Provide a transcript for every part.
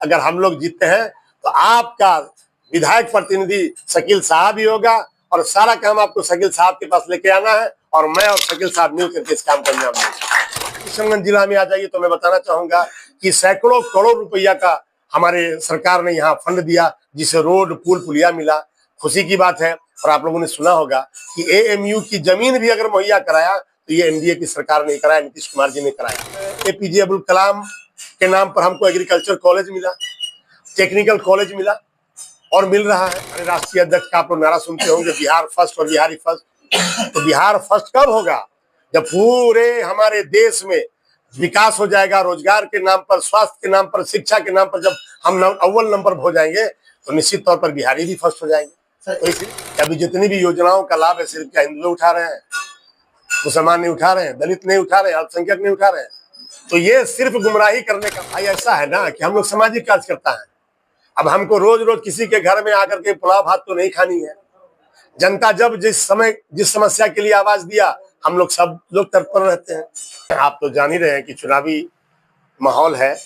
अगर हम लोग जीतते हैं तो आपका विधायक प्रतिनिधि शकील साहब ही होगा और सारा काम आपको शकील साहब के पास लेके आना है और मैं और शकील साहब मिल करके इस काम करने वाले हैं। किशनगंज जिला में आ जाइए तो मैं बताना चाहूंगा कि सैकड़ों करोड़ रुपया का हमारे सरकार ने यहाँ फंड दिया, जिसे रोड पुल पुलिया मिला। खुशी की बात है। और आप लोगों ने सुना होगा कि एएमयू की जमीन भी अगर मुहैया कराया तो ये एनडीए की सरकार ने कराया, नीतीश कुमार जी ने कराया। एपीजे अब्दुल कलाम के नाम पर हमको एग्रीकल्चर कॉलेज मिला, टेक्निकल कॉलेज मिला और मिल रहा है। राष्ट्रीय अध्यक्ष का आप लोग नारा सुनते होंगे, बिहार फर्स्ट और बिहारी फर्स्ट। तो बिहार फर्स्ट कब होगा? जब पूरे हमारे देश में विकास हो जाएगा, रोजगार के नाम पर, स्वास्थ्य के नाम पर, शिक्षा के नाम पर जब हम अव्वल नंबर पर हो जाएंगे तो निश्चित तौर पर बिहारी भी फर्स्ट हो जाएंगे। तो इसलिए अभी जितनी भी योजनाओं का लाभ है सिर्फ क्या हिंदू उठा रहे हैं? मुसलमान नहीं उठा रहे हैं, दलित नहीं उठा रहे हैं, अल्पसंख्यक नहीं उठा रहे हैं। तो ये सिर्फ गुमराही करने का। भाई ऐसा है ना कि हम लोग सामाजिक कार्य करता है। अब हमको रोज रोज किसी के घर में आकर के पुलाव भात तो नहीं खानी है। जनता जब जिस समस्या के लिए आवाज दिया, हम लोग सब लोग तत्पर रहते हैं। आप तो जान ही रहे हैं कि चुनावी माहौल है।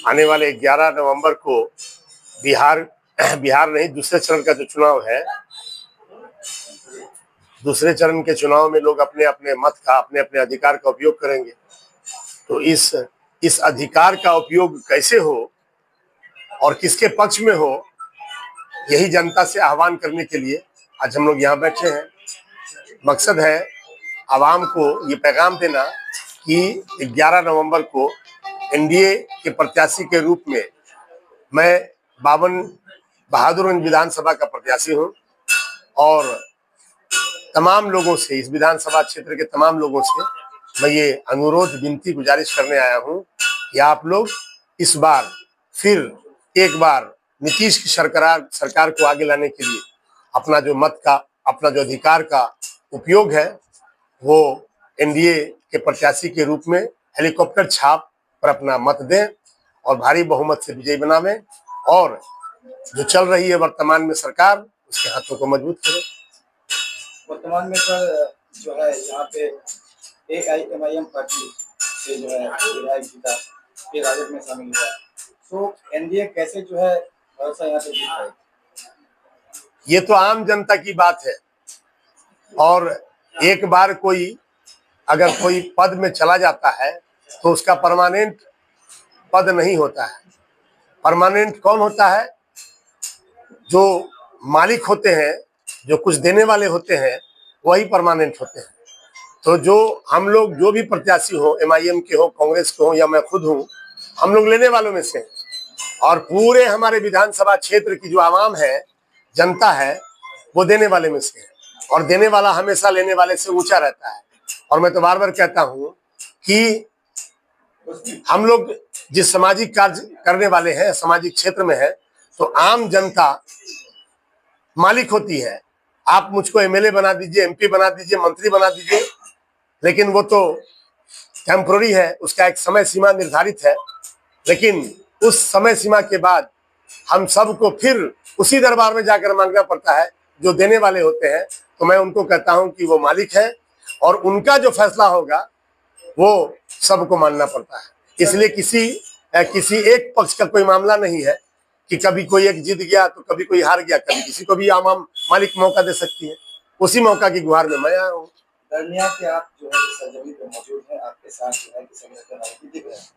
आने वाले 11 नवंबर को बिहार नहीं, दूसरे चरण का जो चुनाव है, दूसरे चरण के चुनाव में लोग अपने अपने मत का, अपने अपने अधिकार का उपयोग करेंगे। तो इस अधिकार का उपयोग कैसे हो और किसके पक्ष में हो, यही जनता से आह्वान करने के लिए आज हम लोग यहाँ बैठे हैं। मकसद है आवाम को ये पैगाम देना कि 11 नवंबर को एनडीए के प्रत्याशी के रूप में मैं बहादुरगंज विधानसभा का प्रत्याशी हूँ और तमाम लोगों से, इस विधानसभा क्षेत्र के तमाम लोगों से मैं ये अनुरोध, विनती, गुजारिश करने आया हूँ कि आप लोग इस बार फिर एक बार नीतीश की सरकार को आगे लाने के लिए अपना जो मत का, अपना जो अधिकार का उपयोग है वो एनडीए के प्रत्याशी के रूप में हेलीकॉप्टर छाप पर अपना मत दें और भारी बहुमत से विजयी बनावें और जो चल रही है वर्तमान में सरकार, उसके हाथों को मजबूत करें। वर्तमान में सर जो है यहाँ पे AIMIM पार्टी से जो है विधायक जीता, ये राजद में शामिल हुआ, तो एनडीए कैसे जो है भरोसा यहाँ पे जीत पाएगी? ये तो आम जनता की बात है। और एक बार अगर कोई पद में चला जाता है तो उसका परमानेंट पद नहीं होता है। परमानेंट कौन होता है? जो मालिक होते हैं, जो कुछ देने वाले होते हैं, वही परमानेंट होते हैं। तो जो हम लोग, जो भी प्रत्याशी हो, MIM के हो, कांग्रेस के हो या मैं खुद हूँ, हम लोग लेने वालों में से हैं। और पूरे हमारे विधानसभा क्षेत्र की जो आवाम है, जनता है, वो देने वाले में से है। और देने वाला हमेशा लेने वाले से ऊंचा रहता है। और मैं तो बार बार कहता हूँ कि हम लोग जिस सामाजिक कार्य करने वाले हैं, सामाजिक क्षेत्र में है, तो आम जनता मालिक होती है। आप मुझको MLA बना दीजिए, MP बना दीजिए, मंत्री बना दीजिए, लेकिन वो तो टेम्पोररी है, उसका एक समय सीमा निर्धारित है। लेकिन उस समय सीमा के बाद हम सबको फिर उसी दरबार में जाकर मांगना पड़ता है जो देने वाले होते हैं। तो मैं उनको कहता हूं कि वो मालिक है और उनका जो फैसला होगा वो सबको मानना पड़ता है। इसलिए किसी एक पक्ष का कोई मामला नहीं है कि कभी कोई एक जीत गया तो कभी कोई हार गया। कभी किसी को भी आवाम मालिक मौका दे सकती है। उसी मौका की गुहार में मैं आया हूँ। दरमियान के आप जो है सरजमी पे मौजूद हैं, आपके साथ जो है दिख रहे हैं,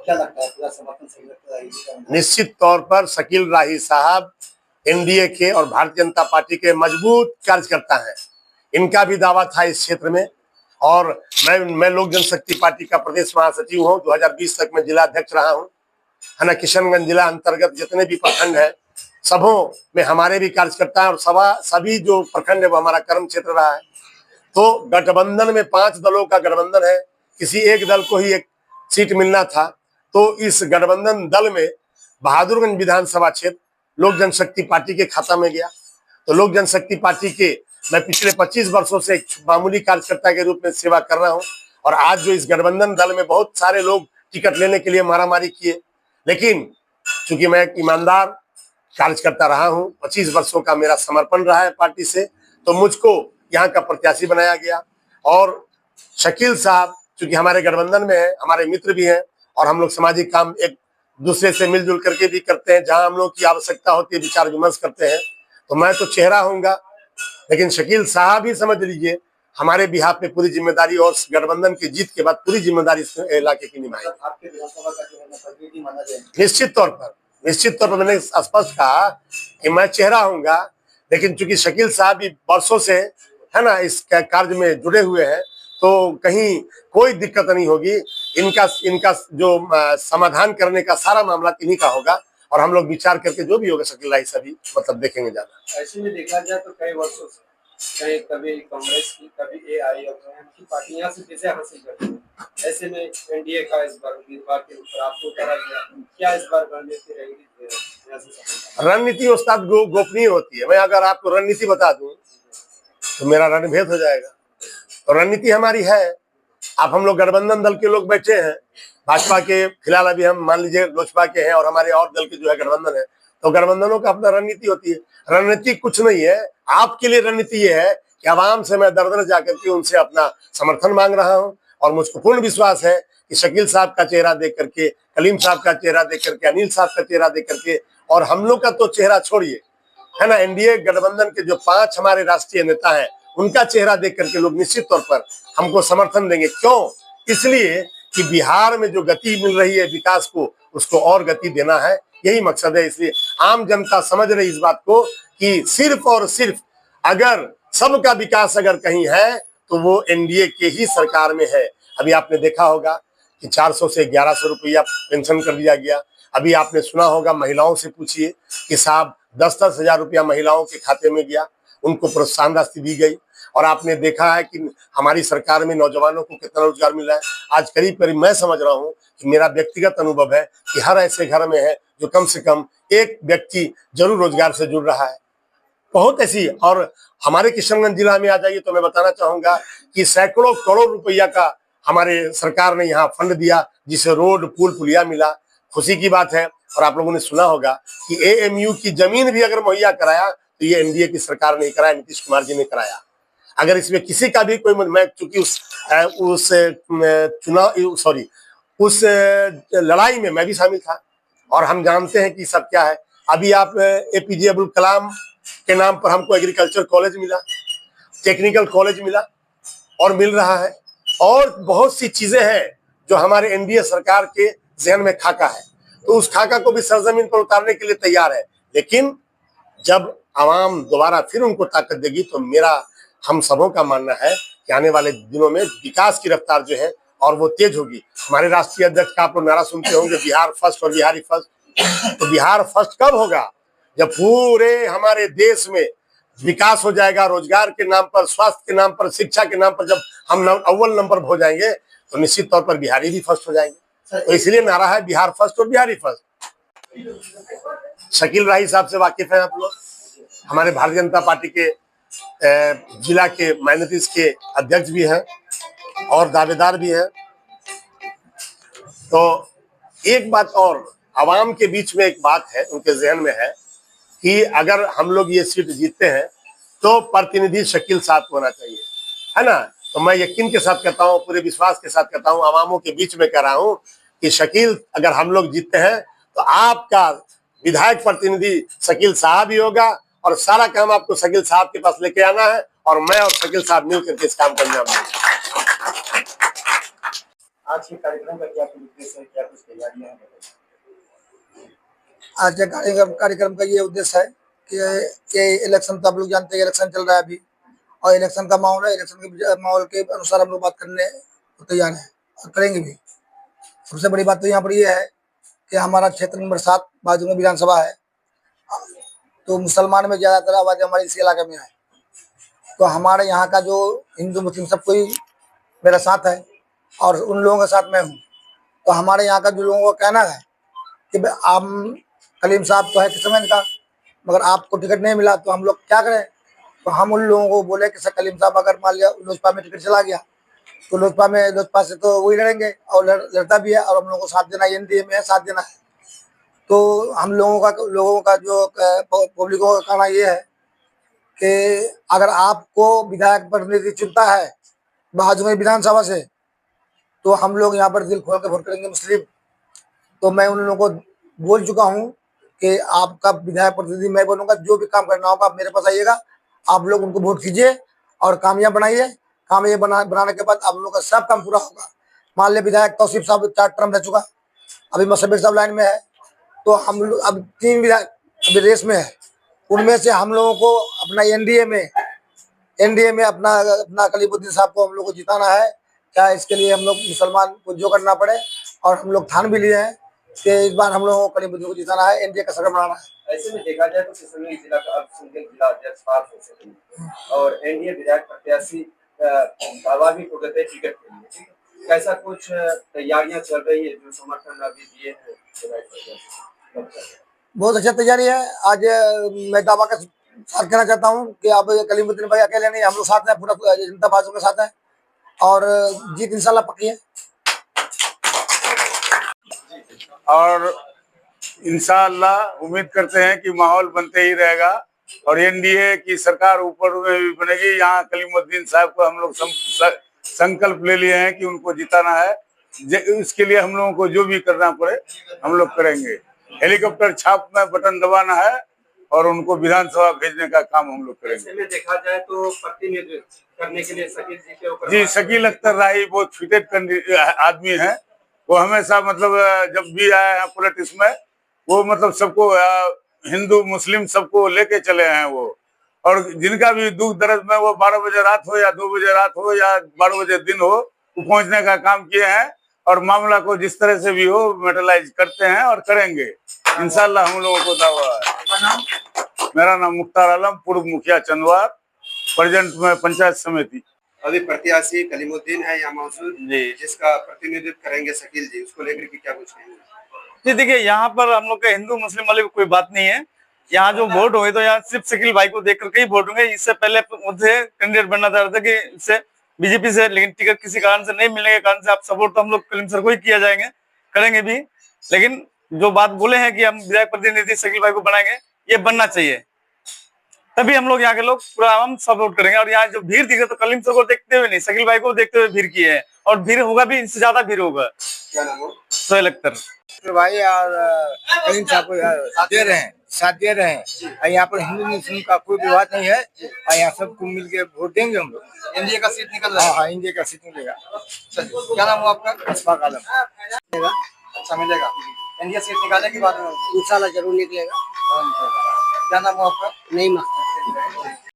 क्या लगता है पूरा समर्थन सही लगता है? निश्चित तौर पर शकील राही साहब एनडीए के और भारतीय जनता पार्टी के मजबूत कार्यकर्ता हैं। इनका भी दावा था इस क्षेत्र में। और मैं लोक जनशक्ति पार्टी का प्रदेश महासचिव हूँ। 2020 तक मैं जिला अध्यक्ष रहा हूँ, है ना। किशनगंज जिला अंतर्गत जितने भी प्रखंड है, सबों में हमारे भी कार्यकर्ता हैं और सभी जो प्रखंड है वो हमारा कर्म क्षेत्र रहा है। तो गठबंधन में 5 दलों का गठबंधन है, किसी एक दल को ही एक सीट मिलना था। तो इस गठबंधन दल में बहादुरगंज विधानसभा क्षेत्र लोक जनशक्ति पार्टी के खाता में गया। तो लोक जनशक्ति पार्टी के मैं पिछले 25 वर्षों से एक मामूली कार्यकर्ता के रूप में सेवा कर रहा हूं। और आज जो इस गठबंधन दल में बहुत सारे लोग टिकट लेने के लिए मारामारी किए, लेकिन चूंकि मैं एक ईमानदार कार्यकर्ता रहा हूं, 25 वर्षों का मेरा समर्पण रहा है पार्टी से, तो मुझको यहाँ का प्रत्याशी बनाया गया। और शकील साहब चूंकि हमारे गठबंधन में है, हमारे मित्र भी हैं और हम लोग सामाजिक काम एक दूसरे से मिलजुल करके भी करते हैं, जहां हम लोग की आवश्यकता होती है विचार विमर्श करते हैं। तो मैं तो चेहरा होऊंगा, लेकिन शकील साहब ही समझ लीजिए हमारे बिहार पे पूरी जिम्मेदारी, और गठबंधन की जीत के बाद पूरी जिम्मेदारी इस इलाके की निभाई। आपके विधानसभा का जो है प्रतिनिधि माना जाएगा। निश्चित तौर पर मैंने स्पष्ट कहा कि मैं चेहरा होऊंगा, लेकिन चूंकि शकील साहब भी वर्षों से है ना इस कार्य में जुड़े हुए हैं, तो कहीं कोई दिक्कत नहीं होगी। इनका जो समाधान करने का सारा मामला इन्हीं का होगा, और हम लोग विचार करके जो भी होगा शकील राय सभी मतलब देखेंगे ज्यादा। ऐसे में देखा जाए तो कई वर्षों से कभी कांग्रेस की, कभी एआईएमआईएम की पार्टियां से विजय हासिल करती है। ऐसे में एनडीए का इस बार उम्मीदवार के ऊपर आपको उतारा गया, क्या इस बार रणनीति रहेगी? रणनीति उस्ताद गोपनीय होती है। मैं अगर आपको रणनीति बता दूं तो मेरा रणभेद हो जाएगा। तो रणनीति हमारी है। आप हम लोग गठबंधन दल के लोग बैठे हैं, भाजपा के फिलहाल अभी हम मान लीजिए लोजपा के हैं, और हमारे और दल के जो है गठबंधन है, तो गठबंधनों का अपना रणनीति होती है। रणनीति कुछ नहीं है, आपके लिए रणनीति ये है कि आवाम से मैं दर दर जाकर के उनसे अपना समर्थन मांग रहा हूं, और मुझको पूर्ण विश्वास है कि शकील साहब का चेहरा देख करके, कलीम साहब का चेहरा देख करके, अनिल साहब का चेहरा देख करके, और हम लोग का तो चेहरा छोड़िए, है ना, एनडीए गठबंधन के जो 5 हमारे राष्ट्रीय नेता हैं उनका चेहरा देख करके लोग निश्चित तौर पर हमको समर्थन देंगे। क्यों? इसलिए कि बिहार में जो गति मिल रही है विकास को, उसको और गति देना है, यही मकसद है। इसलिए आम जनता समझ रही इस बात को कि सिर्फ और सिर्फ अगर सबका विकास अगर कहीं है तो वो एनडीए के ही सरकार में है। अभी आपने देखा होगा कि 400 से 1100 रुपया पेंशन कर दिया गया। अभी आपने सुना होगा, महिलाओं से पूछिए कि साहब 10-10 हजार रुपया महिलाओं के खाते में गया, उनको प्रोत्साहन राशि दी गई। और आपने देखा है कि हमारी सरकार में नौजवानों को कितना रोजगार मिल रहा है। आज करीब करीब मैं समझ रहा हूँ कि मेरा व्यक्तिगत अनुभव है कि हर ऐसे घर में है जो कम से कम एक व्यक्ति जरूर रोजगार से जुड़ रहा है। बहुत ऐसी, और हमारे किशनगंज जिला में आ जाइए तो मैं बताना चाहूंगा कि सैकड़ों करोड़ रुपया का हमारे सरकार ने यहाँ फंड दिया, जिसे रोड, पुल, पुलिया मिला। खुशी की बात है। और आप लोगों ने सुना होगा कि एएमयू की जमीन भी अगर मुहैया कराया तो ये एनडीए की सरकार ने कराया, नीतीश कुमार जी ने कराया। अगर इसमें किसी का भी कोई, मैं चूंकि उस लड़ाई में मैं भी शामिल था, और हम जानते हैं कि सब क्या है। अभी आप एपीजे अब्दुल कलाम के नाम पर हमको एग्रीकल्चर कॉलेज मिला, टेक्निकल कॉलेज मिला, और मिल रहा है। और बहुत सी चीजें हैं जो हमारे एनडीए सरकार के जहन में खाका है, तो उस खाका को भी सरजमीन पर उतारने के लिए तैयार है। लेकिन जब आवाम दोबारा फिर उनको ताकत देगी तो मेरा, हम सबों का मानना है कि आने वाले दिनों में विकास की रफ्तार जो है और वो तेज होगी। हमारे राष्ट्रीय अध्यक्ष का आप लोग नारा सुनते होंगे, बिहार फर्स्ट और बिहारी फर्स्ट। तो बिहार फर्स्ट कब होगा? जब पूरे हमारे देश में विकास हो जाएगा, रोजगार के नाम पर, स्वास्थ्य के नाम पर, शिक्षा के नाम पर जब हम अव्वल नंबर हो जाएंगे तो निश्चित तौर पर बिहारी भी फर्स्ट हो जाएंगे। तो इसलिए नारा है बिहार फर्स्ट और बिहारी फर्स्ट। शकील राय साहब से वाकिफ हैं आप लोग, हमारे भारतीय जनता पार्टी के जिला के माइनॉरिटीज के अध्यक्ष भी हैं और दावेदार भी हैं। तो एक बात और, आवाम के बीच में एक बात है, उनके जहन में है कि अगर हम लोग ये सीट जीतते हैं तो प्रतिनिधि शकील साहब होना चाहिए, है ना। तो मैं यकीन के साथ कहता हूँ, पूरे विश्वास के साथ कहता हूँ, आवामों के बीच में कह रहा हूँ कि शकील, अगर हम लोग जीतते हैं तो आपका विधायक प्रतिनिधि शकील साहब ही होगा, और सारा काम आपको शकील साहब के पास लेके आना है, और मैं और शकील साहब मिल करके इस काम को अंजाम देंगे। आज के कार्यक्रम का क्या उद्देश्य है, क्या कुछ तैयारियां हैं? आज के कार्यक्रम का ये उद्देश्य है कि इलेक्शन तो आप लोग जानते हैं, इलेक्शन चल रहा है अभी, और इलेक्शन का माहौल है। इलेक्शन के माहौल के अनुसार हम लोग बात करने को तैयार हैं और करेंगे भी। सबसे बड़ी बात तो यहाँ पर ये है कि हमारा क्षेत्र नंबर 7 बाजू में विधानसभा है, तो मुसलमान में ज़्यादातर आबादी हमारे इस इलाके में है। तो हमारे यहाँ का जो हिंदू मुस्लिम सब कोई मेरा साथ है, और उन लोगों के साथ मैं हूँ। तो हमारे यहाँ का जो लोगों का कहना है कि आप, कलीम साहब तो है किशनगंज का, मगर आपको टिकट नहीं मिला तो हम लोग क्या करें। तो हम उन लोगों को बोले कि सर, कलीम साहब अगर मान लिया लोजपा में टिकट चला गया तो लोजपा से तो वही लड़ेंगे, और लड़ता भी है, और हम लोगों को साथ देना, एनडीए में है, साथ देना है। तो हम लोगों का जो पब्लिकों का कहना ये है कि अगर आपको विधायक प्रतिनिधि चुनता है बाजू में विधानसभा से, तो हम लोग यहाँ पर दिल खोल के वोट करेंगे मुस्लिम। तो मैं उन लोगों को बोल चुका हूँ कि आपका विधायक प्रतिनिधि मैं बनूंगा, जो भी काम करना होगा आप मेरे पास आइएगा, आप लोग उनको वोट कीजिए और कामयाब बनाइए। कामयाब बनाने के बाद आप लोगों का सब काम पूरा होगा। मान लिया विधायक तौसीफ साहब 4 टर्म रह चुका, अभी मसब्बिर साहब लाइन में है, तो हम लोग अब 3 विधायक अभी रेस में है, उनमें से हम लोगों को अपना एनडीए में अपना कलीमुद्दीन साहब को हम लोग को जिताना है। क्या इसके लिए हम लोग मुसलमान को जो करना पड़े, और हम लोग ठान भी लिए हैं कि इस बार हम लोगों को कलीमुद्दीन को जिताना है, एनडीए का सरकार बनाना है। ऐसे में देखा जाए तो किशनगंज जिला का अब सिंगल जिला अध्यक्ष पार्थ हो सके और एनडीए विधायक प्रत्याशी दावा भी हो गए थे टिकट के लिए, ठीक है? कैसा कुछ तैयारियां चल रही है, जो समर्थन अभी दिए हैं विधायक प्रत्याशी? बहुत अच्छा तैयारी है। आज मैं दावा के साथ कहना चाहता हूँ कि अब कलीमुद्दीन भाई अकेले नहीं, हम लोग साथ हैं, पूरा जनता भाजपा के साथ है, और जीत इंशाल्लाह पक्की है। और इंशाअल्लाह उम्मीद करते हैं कि माहौल बनते ही रहेगा और एनडीए की सरकार ऊपर में भी बनेगी। यहाँ कलीमुद्दीन साहब को हम लोग संकल्प ले लिए हैं कि उनको जिताना है। इसके लिए हम लोगों को जो भी करना पड़े हम लोग करेंगे। हेलीकॉप्टर छाप में बटन दबाना है और उनको विधानसभा भेजने का काम हम लोग करेंगे। ऐसे में देखा जाए तो प्रतिनिधित्व करने के लिए शकील जी के जी, शकील अख्तर राही बहुत फिटेड आदमी है। वो हमेशा मतलब जब भी आए हैं पॉलिटिक्स में, वो मतलब सबको हिंदू मुस्लिम सबको लेके चले हैं वो। और जिनका भी दुख दर्द में वो 12 बजे रात हो या 2 बजे रात हो या 12 बजे दिन हो, वो पहुंचने का काम किए हैं और मामला को जिस तरह से भी हो मेटलाइज करते हैं और करेंगे इंशाल्लाह। हम लोगों को दावा है। मेरा नाम मुख्तार आलम, पूर्व मुखिया चंदवार, प्रेजेंट में पंचायत समिति। अभी प्रत्याशी कलीमुद्दीन है यहाँ मौजूद, जिसका प्रतिनिधित्व करेंगे शकील जी, उसको लेकर के क्या कुछ कहेंगे? जी देखिए, यहाँ पर हम लोग का हिंदू मुस्लिम वाली कोई बात नहीं है। यहाँ जो वोट हुए तो यहाँ सिर्फ शकील भाई को देख करके ही वोट होंगे। इससे पहले मुझे कैंडिडेट बनना चाह रहा था कि इससे बीजेपी से, लेकिन टिकट किसी कारण से नहीं मिलने के कारण से आप सपोर्ट तो हम लोग कलीम सर को ही किया जाएंगे, करेंगे भी। लेकिन जो बात बोले हैं कि हम विधायक प्रतिनिधि शकील भाई को बनाएंगे, ये बनना चाहिए, तभी हम लोग यहाँ के लोग पूरा हम सपोर्ट करेंगे। और यहाँ जो भीड़ दिखे तो कलीम सर को देखते हुए नहीं, शकील भाई को देखते हुए भीड़ की है, और भीड़ होगा भी, इससे ज्यादा भीड़ होगा। क्या नाम हो? सोहेल अख्तर भाई और कलीम साहब को साथ दे रहे हैं। और यहाँ पर हिंदू मुस्लिम का कोई विवाद नहीं है, और यहाँ सबको मिल के वोट देंगे हम लोग। एनडीए का सीट निकल रहा है। हाँ, इंडिया का सीट मिलेगा। क्या नाम हो आपका? अशफाक आलम। अच्छा मिलेगा। एनडीए सीट निकालने के बाद इंशाल्लाह जरूर निकलेगा। क्या नाम हो आपका? नहीं मख्तर।